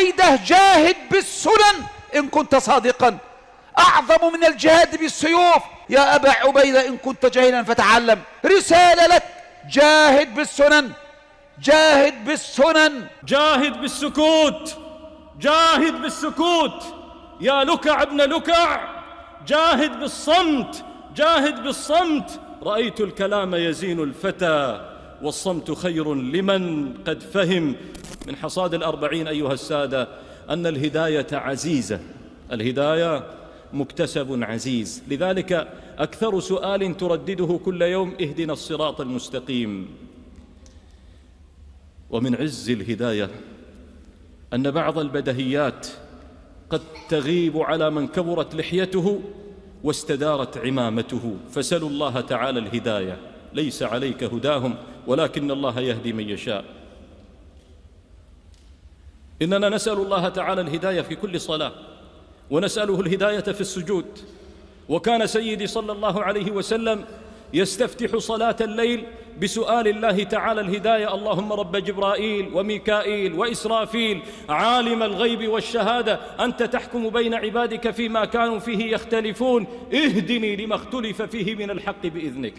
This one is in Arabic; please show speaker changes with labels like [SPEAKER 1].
[SPEAKER 1] عبيدة جاهد بالسنن إن كنت صادقا، أعظم من الجهاد بالسيوف. يا أبا عبيدة إن كنت جاهلا فتعلم. رسالة لك، جاهد بالسنن، جاهد بالسنن.
[SPEAKER 2] جاهد بالسكوت، جاهد بالسكوت يا لكع ابن لكع، جاهد بالصمت، جاهد بالصمت. رأيت الكلام يزين الفتى والصمت خير لمن قد فهم. من حصاد الأربعين أيها السادة أن الهداية عزيزة، الهداية مكتسب عزيز. لذلك أكثر سؤال تردده كل يوم: اهدنا الصراط المستقيم. ومن عز الهداية أن بعض البدهيات قد تغيب على من كبرت لحيته واستدارت عمامته، فسلوا الله تعالى الهداية. ليس عليك هداهم ولكن الله يهدي من يشاء. إننا نسأل الله تعالى الهداية في كل صلاة، ونسأله الهداية في السجود. وكان سيدي صلى الله عليه وسلم يستفتح صلاة الليل بسؤال الله تعالى الهداية: اللهم رب جبرائيل وميكائيل وإسرافيل عالم الغيب والشهادة، أنت تحكم بين عبادك فيما كانوا فيه يختلفون، اهدني لما اختلف فيه من الحق بإذنك.